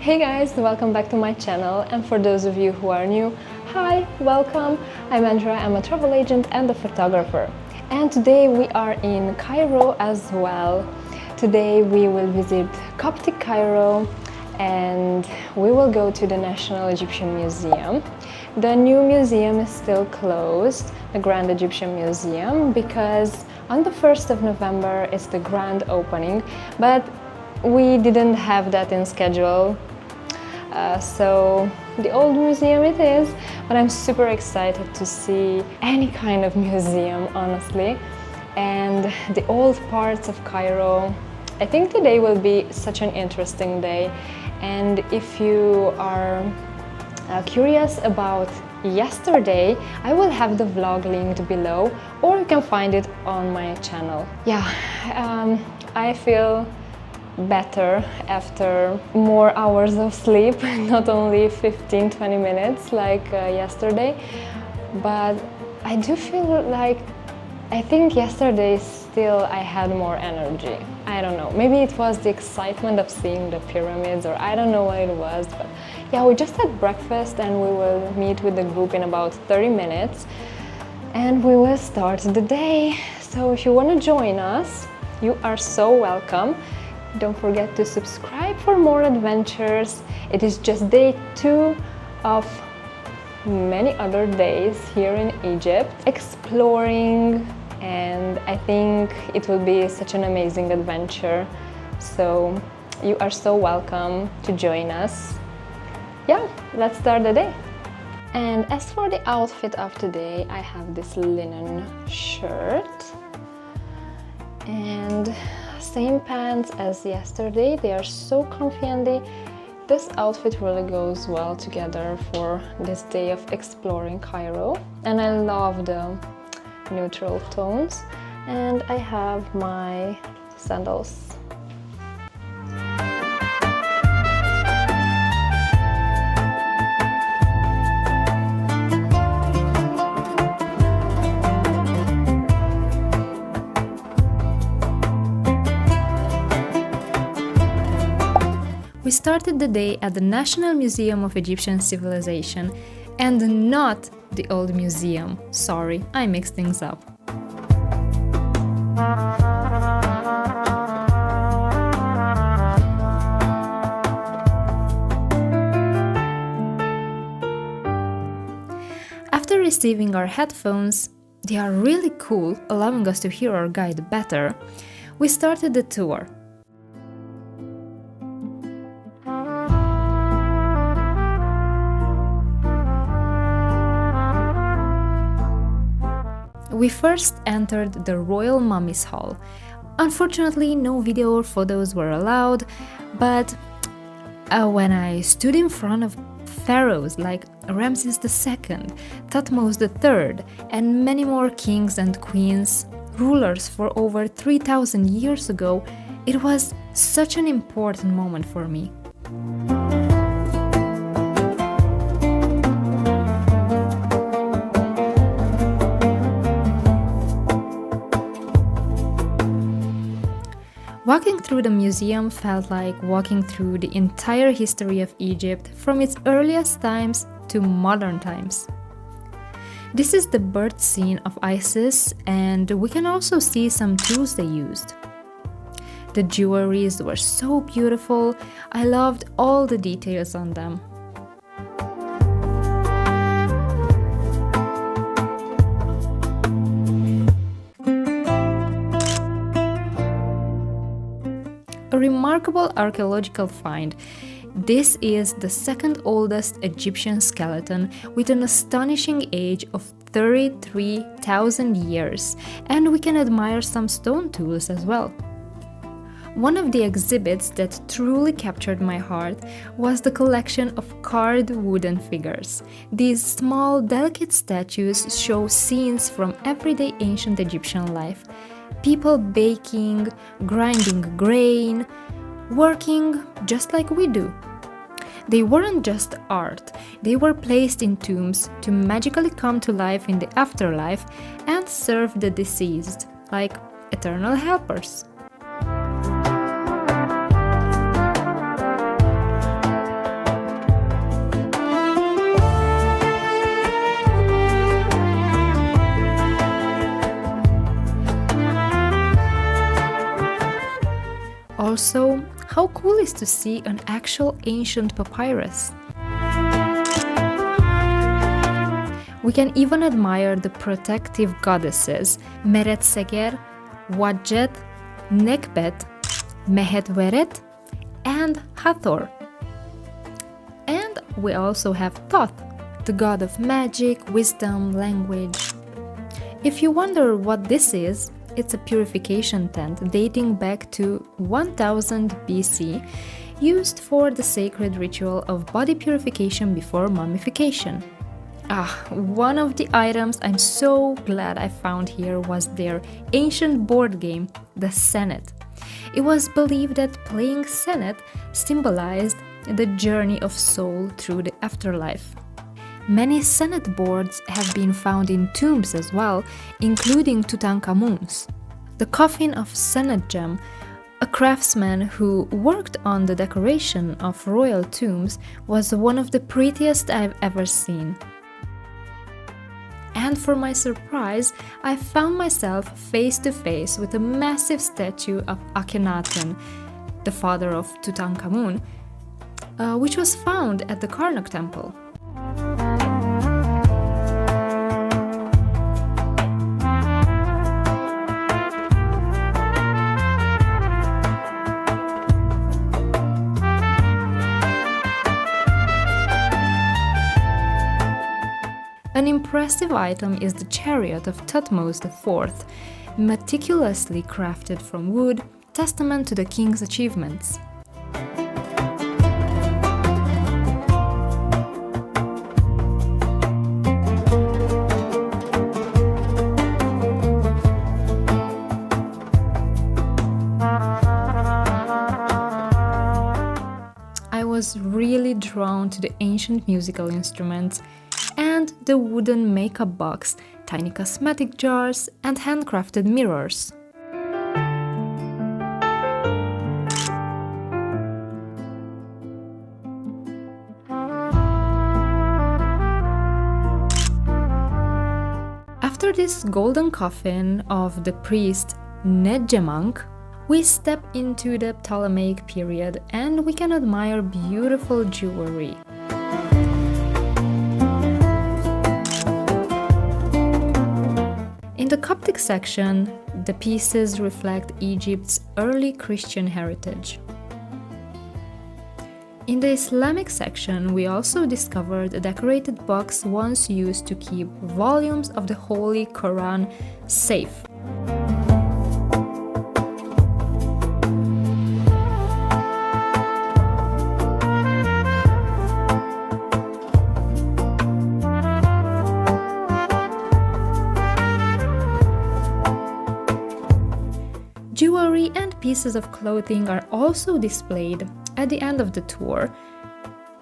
Hey guys, welcome back to my channel, and for those of you who are new, hi, welcome. I'm Andrea, I'm a travel agent and a photographer. And today we are in Cairo as well. Today we will visit Coptic Cairo and we will go to the National Egyptian Museum. The new museum is still closed, the Grand Egyptian Museum, because on the 1st of November is the grand opening, but we didn't have that in schedule. So the old museum it is, but I'm super excited to see any kind of museum, honestly. And the old parts of Cairo, I think today will be such an interesting day. And if you are curious about yesterday, I will have the vlog linked below, or you can find it on my channel. Yeah, I feel better after more hours of sleep, not only 15-20 minutes like yesterday, but I do feel like I think yesterday still I had more energy. I don't know, maybe it was the excitement of seeing the pyramids, or I don't know what it was, but yeah, we just had breakfast and we will meet with the group in about 30 minutes and we will start the day. So if you want to join us, you are so welcome. Don't forget to subscribe for more adventures. It is just day 2 of many other days here in Egypt, exploring, and I think it will be such an amazing adventure. So you are so welcome to join us. Yeah, let's start the day. And as for the outfit of today, I have this linen shirt and same pants as yesterday. They are so comfy, and this outfit really goes well together for this day of exploring Cairo. And I love the neutral tones, and I have my sandals. We started the day at the National Museum of Egyptian Civilization, and not the old museum. Sorry, I mixed things up. After receiving our headphones, they are really cool, allowing us to hear our guide better, we started the tour. We first entered the Royal Mummies Hall. Unfortunately, no video or photos were allowed, but when I stood in front of pharaohs like Ramses II, Thutmose III, and many more kings and queens, rulers for over 3,000 years ago, it was such an important moment for me. Walking through the museum felt like walking through the entire history of Egypt, from its earliest times to modern times. This is the birth scene of Isis, and we can also see some tools they used. The jewelries were so beautiful. I loved all the details on them. A remarkable archaeological find. This is the second oldest Egyptian skeleton with an astonishing age of 33,000 years, and we can admire some stone tools as well. One of the exhibits that truly captured my heart was the collection of carved wooden figures. These small, delicate statues show scenes from everyday ancient Egyptian life. People baking, grinding grain, working just like we do. They weren't just art, they were placed in tombs to magically come to life in the afterlife and serve the deceased, like eternal helpers. Also, how cool is to see an actual ancient papyrus? We can even admire the protective goddesses Meret Seger, Wadjet, Nekbet, Mehet-Weret, and Hathor. And we also have Thoth, the god of magic, wisdom, language. If you wonder what this is, it's a purification tent dating back to 1000 BC, used for the sacred ritual of body purification before mummification. One of the items I'm so glad I found here was their ancient board game, the Senet. It was believed that playing Senet symbolized the journey of soul through the afterlife. Many Senet boards have been found in tombs as well, including Tutankhamun's. The coffin of Senetjem, a craftsman who worked on the decoration of royal tombs, was one of the prettiest I've ever seen. And for my surprise, I found myself face to face with a massive statue of Akhenaten, the father of Tutankhamun, which was found at the Karnak temple. An impressive item is the chariot of Thutmose IV, meticulously crafted from wood, testament to the king's achievements. I was really drawn to the ancient musical instruments and the wooden makeup box, tiny cosmetic jars, and handcrafted mirrors. After this golden coffin of the priest Nedjemank, we step into the Ptolemaic period and we can admire beautiful jewelry. In the Coptic section, the pieces reflect Egypt's early Christian heritage. In the Islamic section, we also discovered a decorated box once used to keep volumes of the Holy Quran safe. Jewelry and pieces of clothing are also displayed at the end of the tour,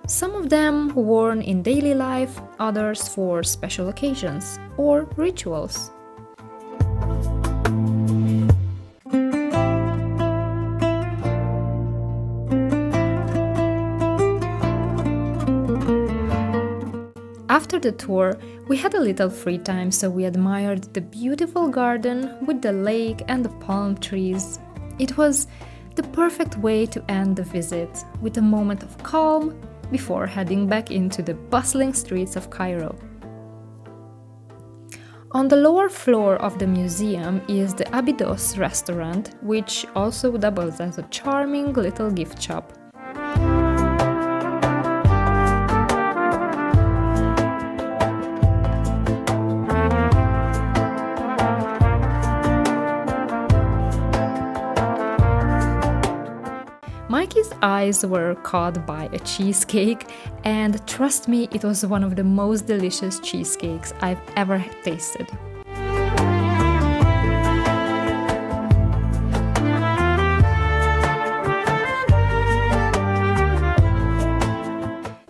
some of them worn in daily life, others for special occasions or rituals. After the tour, we had a little free time, so we admired the beautiful garden with the lake and the palm trees. It was the perfect way to end the visit, with a moment of calm before heading back into the bustling streets of Cairo. On the lower floor of the museum is the Abydos restaurant, which also doubles as a charming little gift shop. Mikey's eyes were caught by a cheesecake, and trust me, it was one of the most delicious cheesecakes I've ever tasted.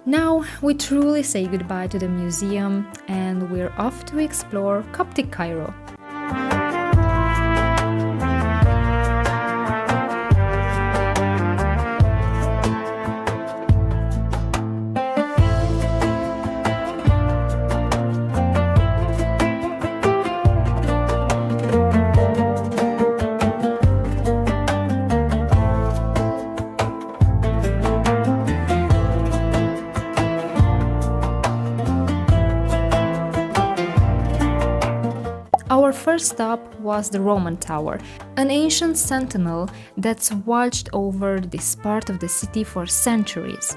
Now we truly say goodbye to the museum and we're off to explore Coptic Cairo. Our first stop was the Roman Tower, an ancient sentinel that's watched over this part of the city for centuries.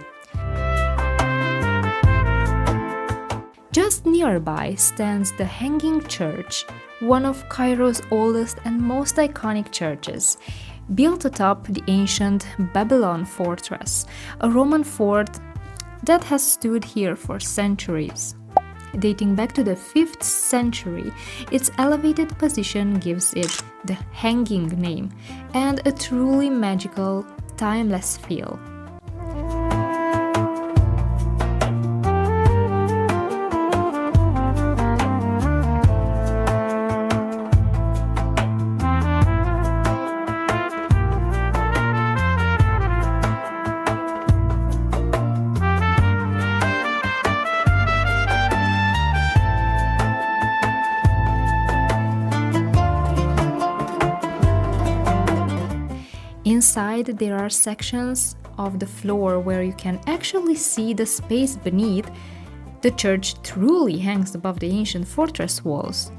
Just nearby stands the Hanging Church, one of Cairo's oldest and most iconic churches, built atop the ancient Babylon fortress, a Roman fort that has stood here for centuries. Dating back to the 5th century, its elevated position gives it the hanging name and a truly magical, timeless feel. Inside, there are sections of the floor where you can actually see the space beneath. The church truly hangs above the ancient fortress walls.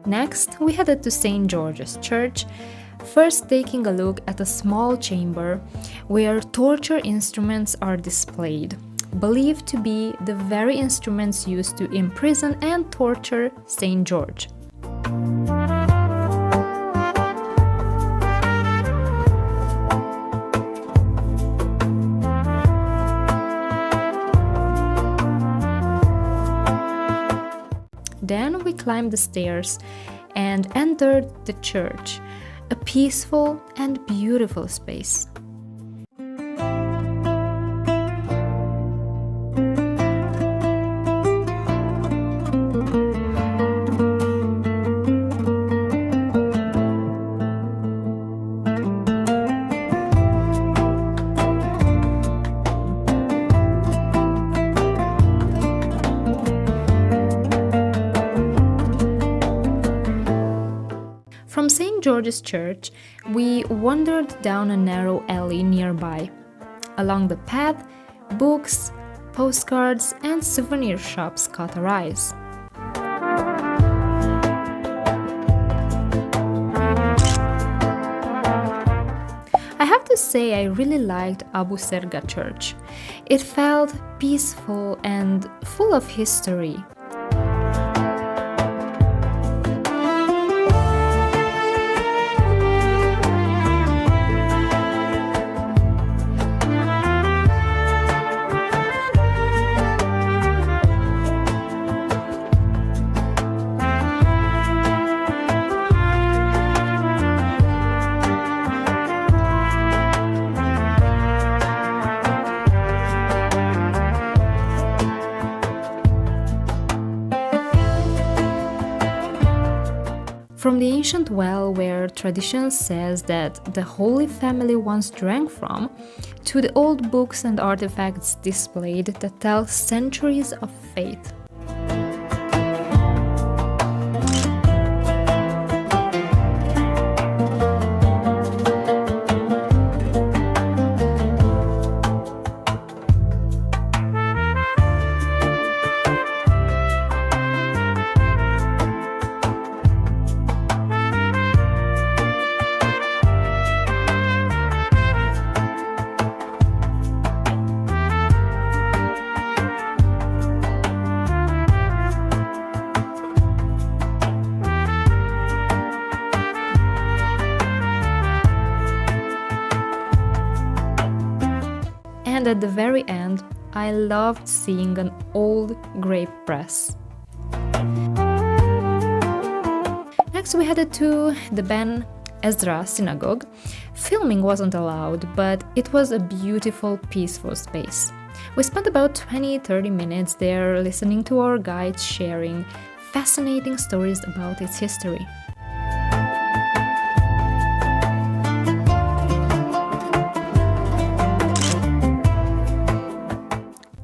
Next, we headed to St. George's Church, first taking a look at a small chamber where torture instruments are displayed, believed to be the very instruments used to imprison and torture St. George. Then we climbed the stairs and entered the church, a peaceful and beautiful space. From St. George's Church, we wandered down a narrow alley nearby. Along the path, books, postcards, and souvenir shops caught our eyes. I have to say I really liked Abu Serga Church. It felt peaceful and full of history. From the ancient well where tradition says that the Holy Family once drank from, to the old books and artifacts displayed that tell centuries of faith. And at the very end, I loved seeing an old grape press. Next we headed to the Ben Ezra Synagogue. Filming wasn't allowed, but it was a beautiful, peaceful space. We spent about 20-30 minutes there listening to our guides sharing fascinating stories about its history.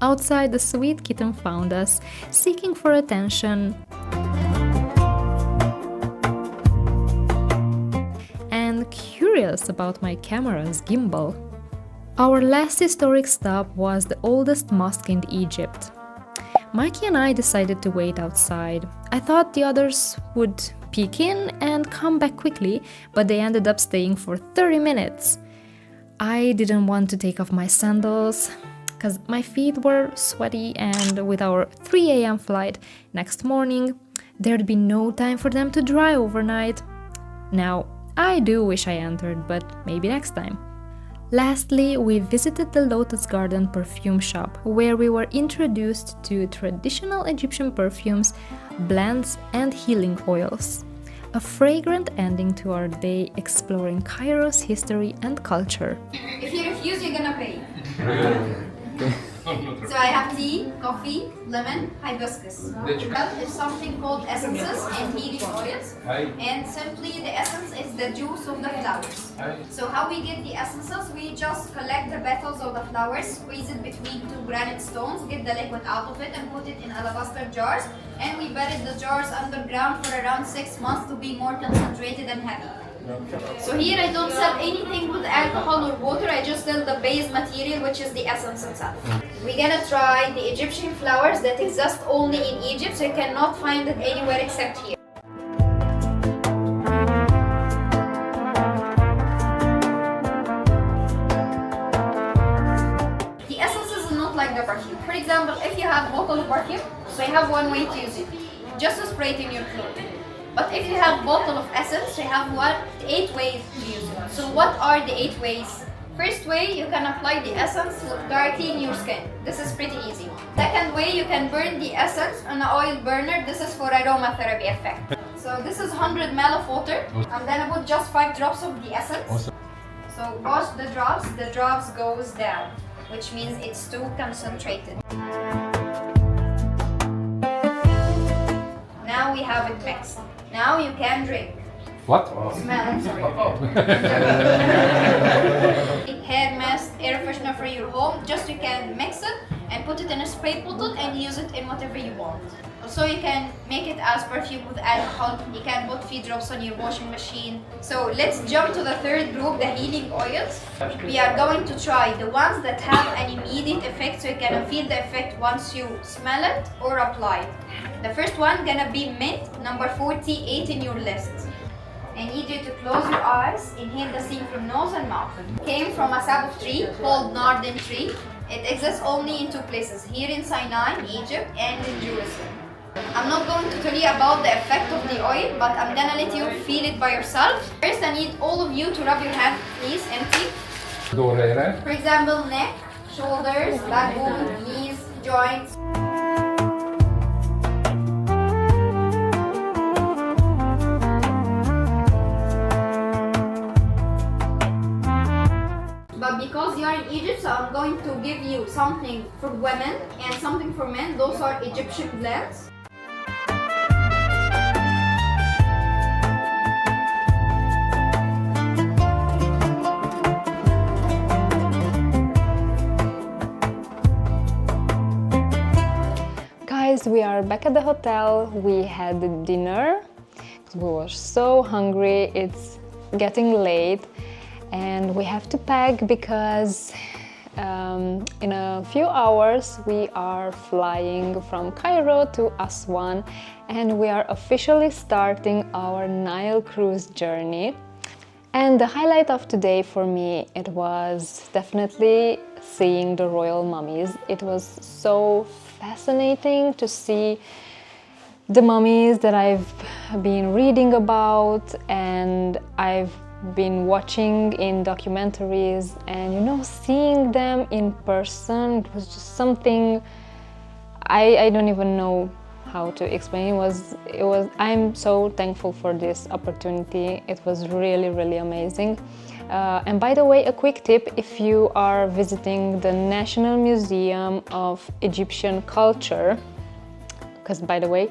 Outside, the sweet kitten found us, seeking for attention and curious about my camera's gimbal. Our last historic stop was the oldest mosque in Egypt. Mikey and I decided to wait outside. I thought the others would peek in and come back quickly, but they ended up staying for 30 minutes. I didn't want to take off my sandals because my feet were sweaty, and with our 3 a.m. flight next morning, there'd be no time for them to dry overnight. Now, I do wish I entered, but maybe next time. Lastly, we visited the Lotus Garden perfume shop, where we were introduced to traditional Egyptian perfumes, blends, and healing oils. A fragrant ending to our day exploring Cairo's history and culture. If you refuse, you're gonna pay. So I have tea, coffee, lemon, hibiscus. That is something called essences and healing oils. And simply the essence is the juice of the flowers. So how we get the essences, we just collect the petals of the flowers, squeeze it between 2 granite stones, get the liquid out of it and put it in alabaster jars. And we buried the jars underground for around 6 months to be more concentrated and heavy. So here I don't sell anything with alcohol or water, I just sell the base material, which is the essence itself. We're gonna try the Egyptian flowers that exist only in Egypt, so you cannot find it anywhere except here. The essences are not like the perfume. For example, if you have a bottle of perfume, so you have one way to use it, just to spray it in your clothes. But if you have a bottle of essence, you have 8 ways to use it. So what are the 8 ways? First way, you can apply the essence directly in your skin. This is pretty easy. Second way, you can burn the essence on an oil burner. This is for aromatherapy effect. So this is 100 ml of water. I'm gonna put just 5 drops of the essence. So watch the drops goes down, which means it's too concentrated. Now we have it mixed. Now you can drink. What? Smell, I'm sorry. Hair mask, air freshener for your home. Just you can mix it and put it in a spray bottle and use it in whatever you want. Also you can make it as perfume with alcohol. You can put few drops on your washing machine. So let's jump to the third group, the healing oils. We are going to try the ones that have an immediate effect, so you can feel the effect once you smell it or apply it. The first one gonna be mint, number 48 in your list. I need you to close your eyes, inhale the steam from nose and mouth. Came from a sap of tree called Narden tree. It exists only in 2 places, here in Sinai, Egypt, and in Jerusalem. I'm not going to tell you about the effect of the oil, but I'm gonna let you feel it by yourself. First, I need all of you to rub your hand, please, empty. For example, neck, shoulders, backbone, knees, joints. But because you are in Egypt, so I'm going to give you something for women and something for men. Those are Egyptian blends. Guys, we are back at the hotel. We had dinner. We were so hungry. It's getting late. And we have to pack because in a few hours we are flying from Cairo to Aswan and we are officially starting our Nile cruise journey. And the highlight of today for me, it was definitely seeing the royal mummies. It was so fascinating to see the mummies that I've been reading about, and I've been watching in documentaries, and you know, seeing them in person, it was just something I don't even know how to explain. I'm so thankful for this opportunity. It was really amazing. And by the way, a quick tip: if you are visiting the National Museum of Egyptian Culture, because by the way,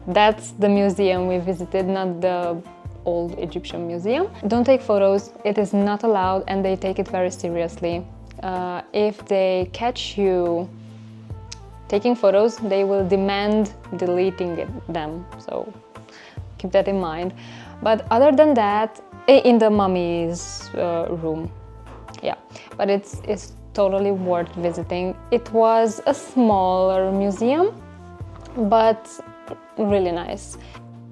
that's the museum we visited, not the old Egyptian museum. Don't take photos, it is not allowed, and they take it very seriously. If they catch you taking photos, they will demand deleting them, so keep that in mind. But other than that, in the Mummies room, yeah, but it's totally worth visiting. It was a smaller museum, but really nice.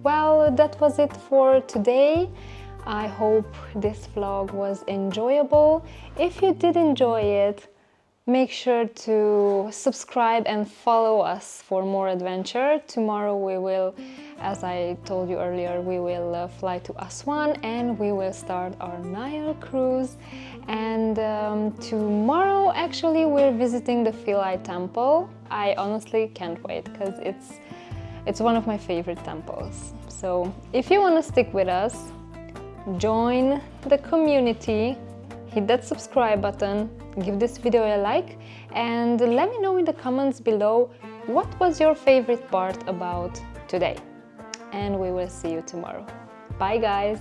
Well, that was it for today. I hope this vlog was enjoyable. If you did enjoy it, make sure to subscribe and follow us for more adventure. Tomorrow we will, as I told you earlier, we will fly to Aswan and we will start our Nile cruise. And tomorrow actually we're visiting the Philae temple. I honestly can't wait because it's one of my favorite temples. So if you want to stick with us, join the community, hit that subscribe button, give this video a like, and let me know in the comments below what was your favorite part about today. And we will see you tomorrow. Bye guys!